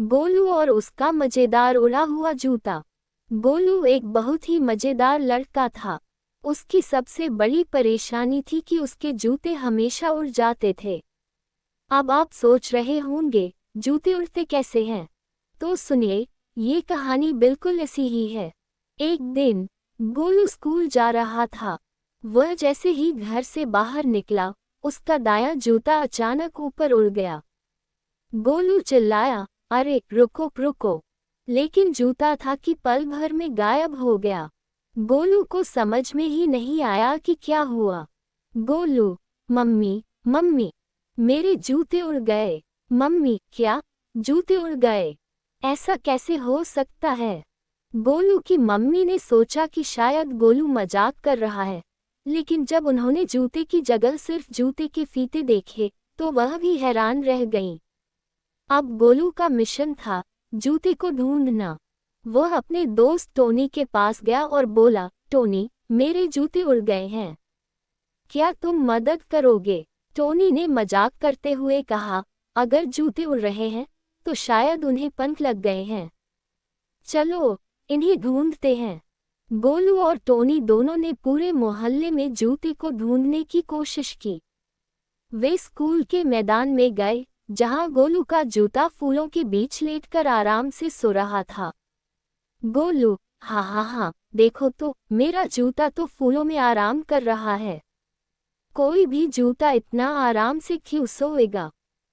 गोलू और उसका मजेदार उड़ा हुआ जूता। गोलू एक बहुत ही मजेदार लड़का था। उसकी सबसे बड़ी परेशानी थी कि उसके जूते हमेशा उड़ जाते थे। अब आप सोच रहे होंगे, जूते उड़ते कैसे हैं? तो सुनिए, ये कहानी बिल्कुल ऐसी ही है। एक दिन गोलू स्कूल जा रहा था। वह जैसे ही घर से बाहर निकला, उसका दायां जूता अचानक ऊपर उड़ गया। गोलू चिल्लाया, अरे रुको रुको! लेकिन जूता था कि पल भर में गायब हो गया। गोलू को समझ में ही नहीं आया कि क्या हुआ। गोलू, मम्मी, मम्मी, मेरे जूते उड़ गए। मम्मी, क्या? जूते उड़ गए? ऐसा कैसे हो सकता है? गोलू की मम्मी ने सोचा कि शायद गोलू मजाक कर रहा है, लेकिन जब उन्होंने जूते की जगह सिर्फ जूते के फीते देखे, तो वह भी हैरान रह गईं। अब गोलू का मिशन था जूते को ढूंढना। वह अपने दोस्त टोनी के पास गया और बोला, टोनी, मेरे जूते उड़ गए हैं। क्या तुम मदद करोगे? टोनी ने मजाक करते हुए कहा, अगर जूते उड़ रहे हैं, तो शायद उन्हें पंख लग गए हैं। चलो, इन्हें ढूंढते हैं। गोलू और टोनी दोनों ने पूरे मोहल्ले में जूते को ढूंढने की कोशिश की। वे स्कूल के मैदान में गए, जहां गोलू का जूता फूलों के बीच लेटकर आराम से सो रहा था। गोलू, हाँ हाँ हाँ, देखो तो, मेरा जूता तो फूलों में आराम कर रहा है। कोई भी जूता इतना आराम से क्यों सोएगा?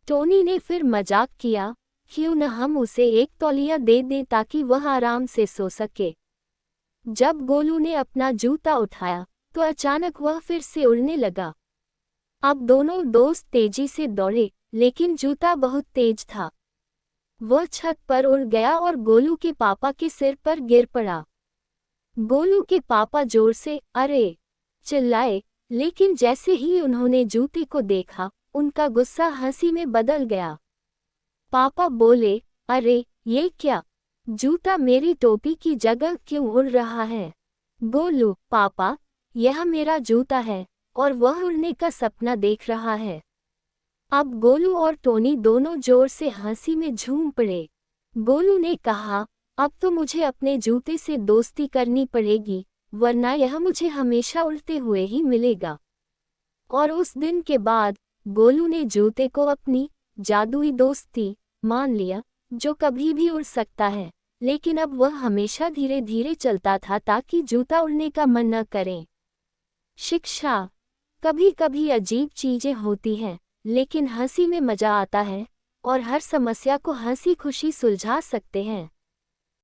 टोनी ने फिर मजाक किया, क्यों न हम उसे एक तौलिया दे दें ताकि वह आराम से सो सके। जब गोलू ने अपना जूता उठाया, तो अचानक वह फिर से उड़ने लगा। अब दोनों दोस्त तेजी से दौड़े, लेकिन जूता बहुत तेज था। वह छत पर उड़ गया और गोलू के पापा के सिर पर गिर पड़ा। गोलू के पापा जोर से अरे चिल्लाए, लेकिन जैसे ही उन्होंने जूते को देखा, उनका गुस्सा हंसी में बदल गया। पापा बोले, अरे ये क्या? जूता मेरी टोपी की जगह क्यों उड़ रहा है? गोलू, पापा, यह मेरा जूता है, और वह उड़ने का सपना देख रहा है। अब गोलू और टोनी दोनों जोर से हंसी में झूम पड़े। गोलू ने कहा, अब तो मुझे अपने जूते से दोस्ती करनी पड़ेगी, वरना यह मुझे हमेशा उड़ते हुए ही मिलेगा। और उस दिन के बाद गोलू ने जूते को अपनी जादुई दोस्ती मान लिया, जो कभी भी उड़ सकता है, लेकिन अब वह हमेशा धीरे धीरे चलता था ताकि जूता उड़ने का मन न करे। शिक्षा। कभी कभी अजीब चीजें होती हैं, लेकिन हंसी में मजा आता है, और हर समस्या को हंसी खुशी सुलझा सकते हैं।